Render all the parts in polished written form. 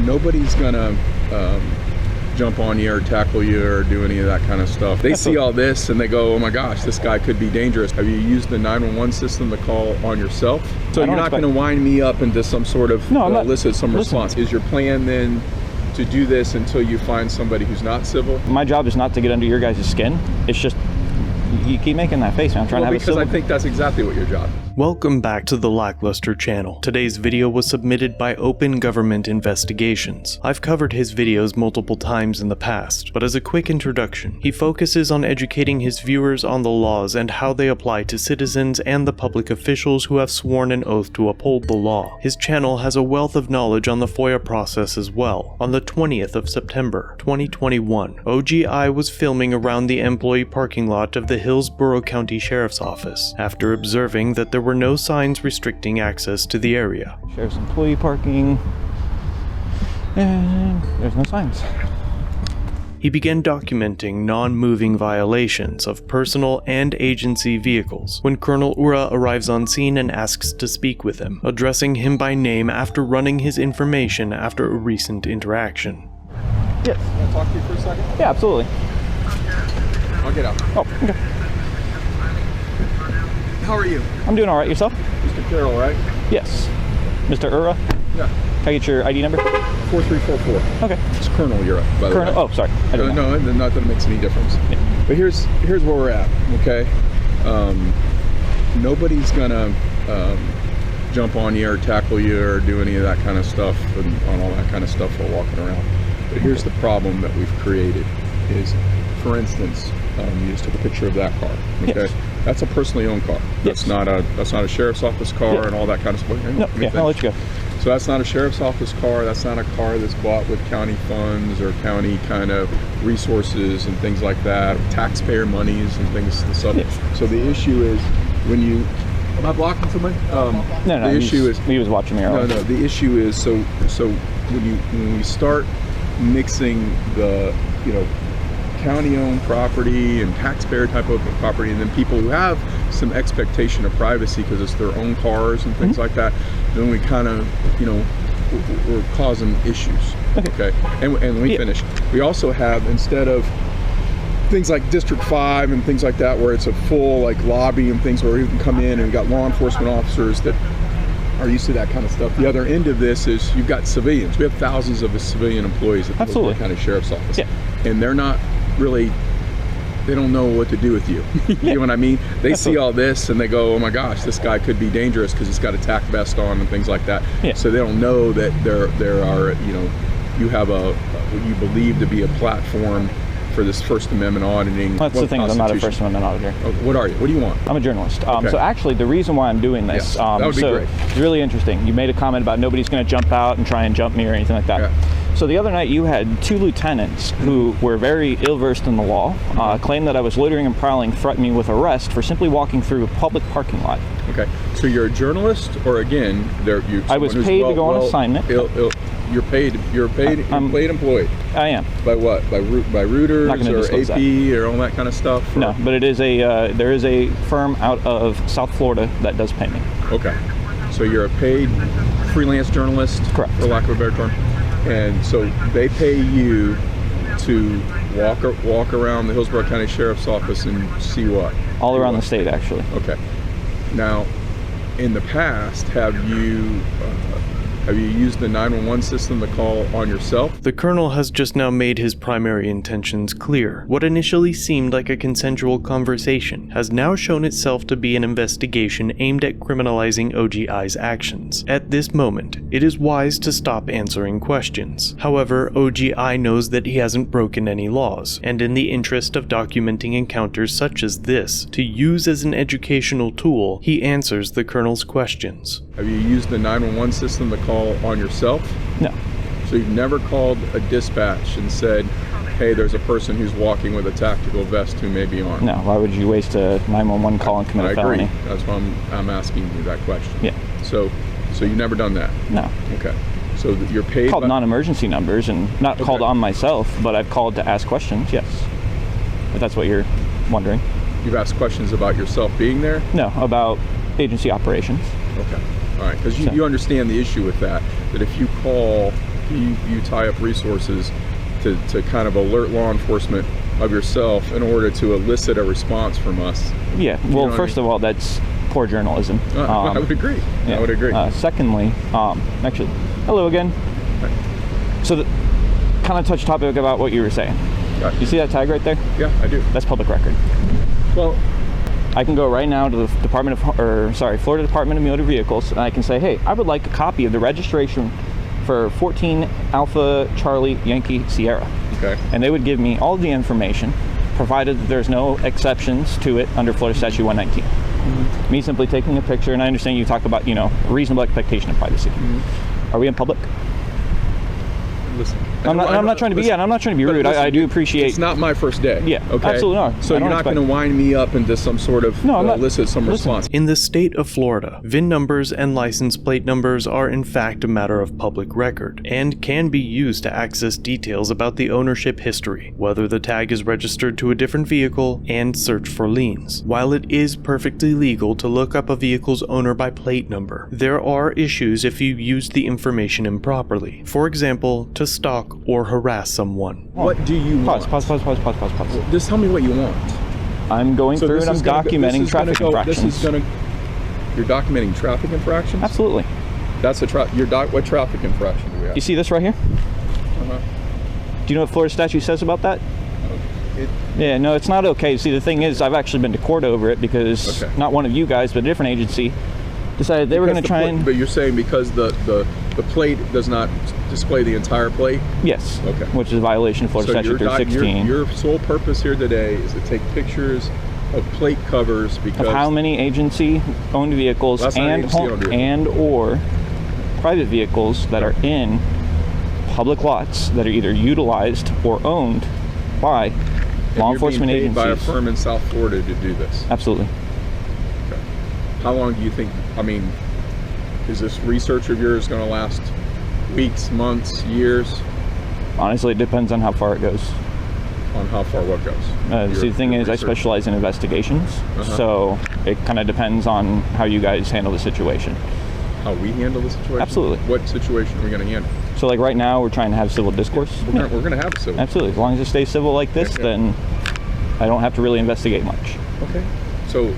nobody's gonna jump on you or tackle you or do any of that kind of stuff. They see all this and they go, oh my gosh, this guy could be dangerous. Have you used the 911 system to call on yourself? So you're not going to wind me up into some sort of elicit some response. Is your plan then to do this until you find somebody who's not civil? My job is not to get under your guys' skin. It's just, you keep making that face, man. I'm trying to have because I think that's exactly what your job is. Welcome back to the Lackluster channel. Today's video was submitted by Open Government Investigations. I've covered his videos multiple times in the past, but as a quick introduction, he focuses on educating his viewers on the laws and how they apply to citizens and the public officials who have sworn an oath to uphold the law. His channel has a wealth of knowledge on the FOIA process as well. On the 20th of September, 2021, OGI was filming around the employee parking lot of the Hillsborough County Sheriff's Office after observing that there were no signs restricting access to the area. Sheriff's employee parking, and there's no signs. He began documenting non-moving violations of personal and agency vehicles when Colonel Ura arrives on scene and asks to speak with him, addressing him by name after running his information after a recent interaction. Yes. Can I talk to you for a second? Yeah, absolutely. I'll get out. Oh, okay. How are you? I'm doing all right. Yourself? Mr. Carroll, right? Yes. Mr. Ura? Yeah. Can I get your ID number? 4344. Okay. It's Colonel Ura, by the way. Colonel? Oh, sorry. I didn't know. No, not that it makes any difference. Yeah. But here's where we're at, okay? Nobody's gonna jump on you or tackle you or do any of that kind of stuff and on all that kind of stuff while walking around. But here's the problem that we've created is, for instance, you just took a picture of that car, okay? Yes. That's a personally owned car. That's not a sheriff's office car and all that kind of stuff. No, yeah, I'll let you go. So that's not a sheriff's office car. That's not a car that's bought with county funds or county kind of resources and things like that, taxpayer monies and things and stuff. Yes. So the issue is when you, am I blocking somebody? No. The issue is he was watching me earlier. No. The issue is so when we start mixing the county-owned property and taxpayer type of property, and then people who have some expectation of privacy because it's their own cars and things like that, then we kind of, we're causing issues. Okay. And let me finish. We also have, instead of things like District 5 and things like that, where it's a full lobby and things where you can come in and we've got law enforcement officers that are used to that kind of stuff. The other end of this is you've got civilians. We have thousands of civilian employees at the Hillsborough County Sheriff's Office. Yeah. And they're not really, they don't know what to do with you. You know what I mean? They see all this and they go, oh my gosh, this guy could be dangerous because he's got a tack vest on and things like that. Yeah. So they don't know that there are, you have what you believe to be a platform for this First Amendment auditing. Well, that's the thing, I'm not a First Amendment auditor. Oh, what are you? What do you want? I'm a journalist. So actually, the reason why I'm doing this, that would be great. It's really interesting. You made a comment about nobody's going to jump out and try and jump me or anything like that. Yeah. So the other night you had two lieutenants who were very ill-versed in the law, claimed that I was loitering and prowling, threatened me with arrest for simply walking through a public parking lot. Okay, so you're a journalist, or again, I was paid to go on assignment. You're paid employee. I am. By what? By Reuters or AP or all that kind of stuff? Or? No, but it is there is a firm out of South Florida that does pay me. Okay, so you're a paid freelance journalist, correct, for lack of a better term, and so they pay you to walk around the Hillsborough County Sheriff's Office and see what? All around the state, actually. Okay. Now, in the past, have you used the 911 system to call on yourself? The Colonel has just now made his primary intentions clear. What initially seemed like a consensual conversation has now shown itself to be an investigation aimed at criminalizing OGI's actions. At this moment, it is wise to stop answering questions. However, OGI knows that he hasn't broken any laws, and in the interest of documenting encounters such as this, to use as an educational tool, he answers the Colonel's questions. Have you used the 911 system to call on yourself? No. So you've never called a dispatch and said, hey, there's a person who's walking with a tactical vest who may be armed? No. Why would you waste a 911 call and commit a felony? I agree. That's why I'm asking you that question. Yeah. So you've never done that? No. Okay. So you're paid. Called non-emergency numbers and not called on myself, but I've called to ask questions. Yes. If that's what you're wondering. You've asked questions about yourself being there? No, about agency operations. Okay. All right, because you understand the issue with that if you call you tie up resources to kind of alert law enforcement of yourself in order to elicit a response from us. Yeah, well, first of all, that's poor journalism. I would agree. Yeah. I would agree. Secondly, actually, hello again. Hi. So, kind of touch topic about what you were saying. Gotcha. You see that tag right there? Yeah, I do. That's public record. Well, I can go right now to the Florida Department of Motor Vehicles, and I can say, hey, I would like a copy of the registration for 14 Alpha Charlie Yankee Sierra. Okay. And they would give me all the information, provided that there's no exceptions to it under Florida Statute 119. Mm-hmm. Me simply taking a picture, and I understand you talk about, reasonable expectation of privacy. Mm-hmm. Are we in public? Listen, I'm not trying to be. I'm not trying to be rude. Listen, I do appreciate. It's not my first day. Yeah. Okay. Absolutely not. So you're not going to wind me up into some sort of elicit some response. In the state of Florida, VIN numbers and license plate numbers are in fact a matter of public record and can be used to access details about the ownership history, whether the tag is registered to a different vehicle, and search for liens. While it is perfectly legal to look up a vehicle's owner by plate number, there are issues if you use the information improperly. For example, to stalk or harass someone. What do you want? Pause. Just tell me what you want. I'm going through and I'm documenting traffic infractions. You're documenting traffic infractions? Absolutely. That's what traffic infraction do we have? You see this right here? Uh-huh. Do you know what Florida statute says about that? Yeah, no, it's not okay. See, the thing is, I've actually been to court over it because not one of you guys, but a different agency decided they were going to try and... But you're saying because the plate does not display the entire plate? Yes. Okay. Which is a violation of Florida Statute 316. Your sole purpose here today is to take pictures of plate covers because... Of how many agency-owned vehicles and or private vehicles that are in public lots that are either utilized or owned by law enforcement agencies. By a firm in South Florida to do this? Absolutely. Okay. How long do you think, is this research of yours going to last weeks, months, years? Honestly, it depends on how far it goes. On how far what goes? See, the thing is, I specialize in investigations, so it kind of depends on how you guys handle the situation. How we handle the situation? Absolutely. What situation are we going to handle? So, like right now, we're trying to have civil discourse. We're going to have a civil. Absolutely. As long as it stays civil like this, then I don't have to really investigate much. Okay. So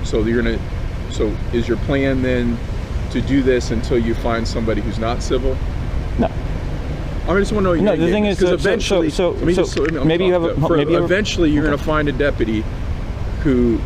is your plan then to do this until you find somebody who's not civil? No. I just want to know. No, the thing is, eventually, eventually you're going to find a deputy who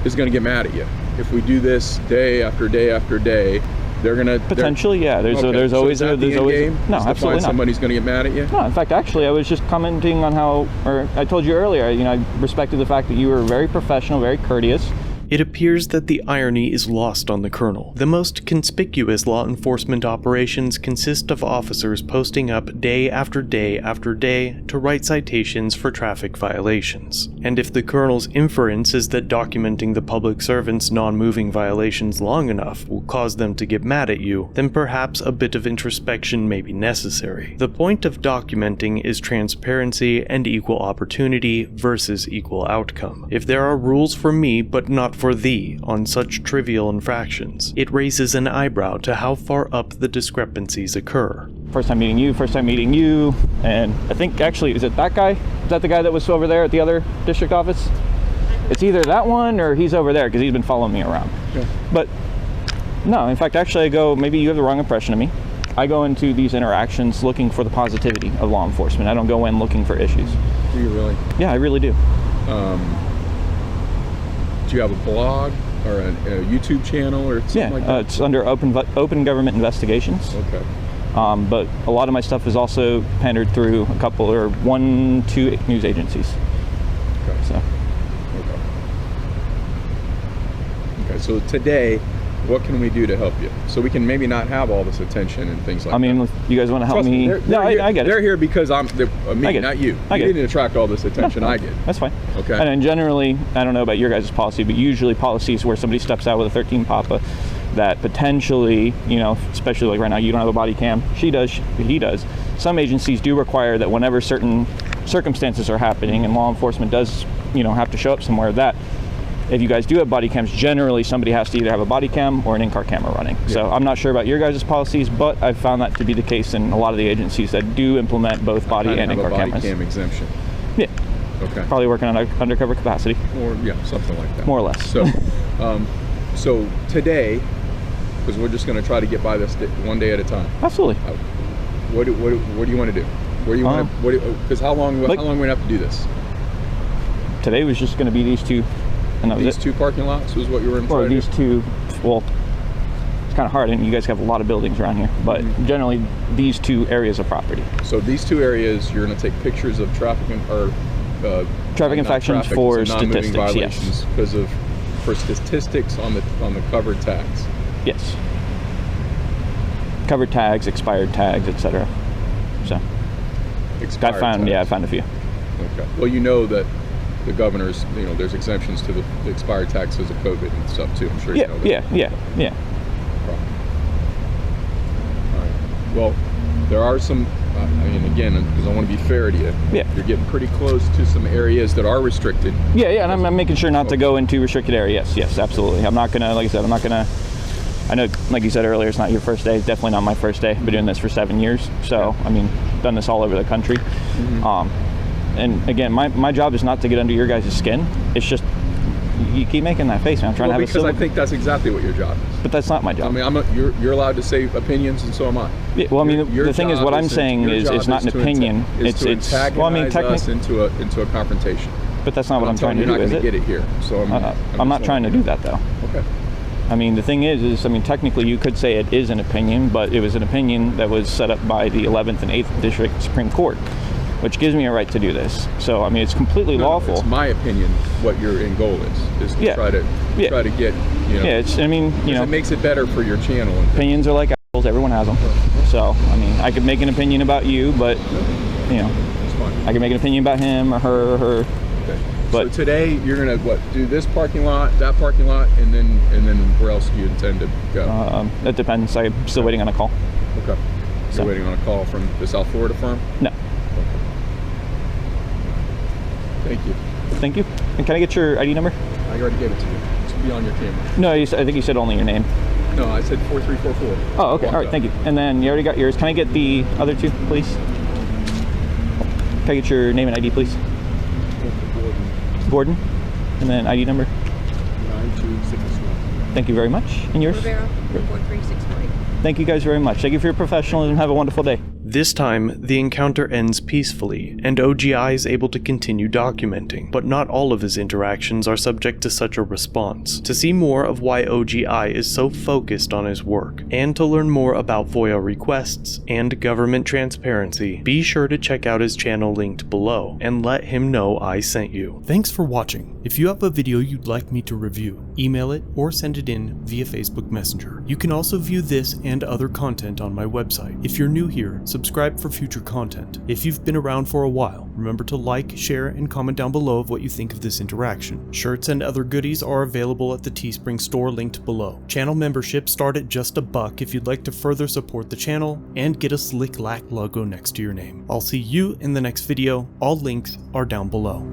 is going to get mad at you if we do this day after day after day. They're going to potentially, There's always no, absolutely not. Somebody's going to get mad at you. No, in fact, actually, I was just commenting on how, or I told you earlier, I respected the fact that you were very professional, very courteous. It appears that the irony is lost on the colonel. The most conspicuous law enforcement operations consist of officers posting up day after day after day to write citations for traffic violations. And if the colonel's inference is that documenting the public servant's non-moving violations long enough will cause them to get mad at you, then perhaps a bit of introspection may be necessary. The point of documenting is transparency and equal opportunity versus equal outcome. If there are rules for me but not for thee on such trivial infractions, it raises an eyebrow to how far up the discrepancies occur. First time meeting you, and I think actually, is it that guy? Is that the guy that was over there at the other district office? It's either that one or he's over there because he's been following me around. Yeah. But no, in fact, actually I go, maybe you have the wrong impression of me. I go into these interactions looking for the positivity of law enforcement. I don't go in looking for issues. Do you really? Yeah, I really do. Do you have a blog or a YouTube channel or something like that? It's under Open Government Investigations. Okay. But a lot of my stuff is also pandered through a couple or 1-2 news agencies. Okay. Okay, so today, what can we do to help you? So we can maybe not have all this attention and things like that. If you guys want to help me. I get it. They're here because not you. You didn't attract all this attention. I did. That's fine. Okay. And then generally, I don't know about your guys' policy, but usually policies where somebody steps out with a 13 Papa that potentially, especially like right now, you don't have a body cam. She does, he does. Some agencies do require that whenever certain circumstances are happening and law enforcement does, have to show up somewhere, that if you guys do have body cams, generally somebody has to either have a body cam or an in-car camera running. Yeah. So I'm not sure about your guys' policies, but I've found that to be the case in a lot of the agencies that do implement both body and in-car cameras. Body cam exemption. Yeah. Okay. Probably working on undercover capacity. Or yeah, something like that. More or less. So, so today, because we're just going to try to get by this one day at a time. Absolutely. What do you want to do? Where do you want to? Because how long are we going to have to do this? Today was just going to be these two, and that was these two parking lots was what you were in. Or these two. Well, it's kind of hard, and you guys have a lot of buildings around here, but generally these two areas of property. So these two areas, you're going to take pictures of traffic infractions for statistics. Violations because for statistics on the covered tags. Yes. Covered tags, expired tags, etc. So. Expired I found a few. Okay. Well, you know that the governor's, there's exemptions to the expired tax because of COVID and stuff too. I'm sure you know that. Yeah. All right. Well, there are some, again, because I want to be fair to you. Yeah. You're getting pretty close to some areas that are restricted. Yeah, and I'm making sure not to go into restricted areas. Yes, absolutely. I'm not going to, like I said, I know, like you said earlier, it's not your first day. It's definitely not my first day. I've been doing this for 7 years. So, done this all over the country. And again, my job is not to get under your guys' skin. It's just, you keep making that face, man. I'm trying to have because I think that's exactly what your job is. But that's not my job. You're allowed to say opinions, and so am I. Yeah, well, the thing is, what I'm saying is, it's not an opinion. It's antagonize us into a confrontation. But that's not what I'm trying to do, is it? You're not going to get it here. So I'm not trying to do that, though. Okay. The thing is, technically you could say it is an opinion, but it was an opinion that was set up by the 11th and 8th District Supreme Court, which gives me a right to do this. So, it's completely lawful. It's my opinion what your end goal is to try to get, it makes it better for your channel. Opinions are like apples, everyone has them. So, I could make an opinion about you, but, it's fine. I could make an opinion about him or her or her. Okay. But so today you're gonna do this parking lot, that parking lot, and then where else do you intend to go? It depends. I'm still waiting on a call. Okay. You're waiting on a call from the South Florida firm? No. Okay. Thank you. Thank you. And can I get your ID number? I already gave it to you. It should be on your camera. No, I think you said only your name. No, I said 4344. Oh, okay. All right. Thank you. And then you already got yours. Can I get the other two, please? Can I get your name and ID, please? Gordon. And then ID number? 92661. Thank you very much. And yours? Rivera, 43640. Thank you guys very much. Thank you for your professionalism. Have a wonderful day. This time, the encounter ends peacefully, and OGI is able to continue documenting, but not all of his interactions are subject to such a response. To see more of why OGI is so focused on his work, and to learn more about FOIA requests and government transparency, be sure to check out his channel linked below, and let him know I sent you. Thanks for watching. If you have a video you'd like me to review, email it or send it in via Facebook Messenger. You can also view this and other content on my website. If you're new here, subscribe for future content. If you've been around for a while, remember to like, share, and comment down below of what you think of this interaction. Shirts and other goodies are available at the Teespring store linked below. Channel memberships start at just $1 if you'd like to further support the channel and get a slick lack logo next to your name. I'll see you in the next video. All links are down below.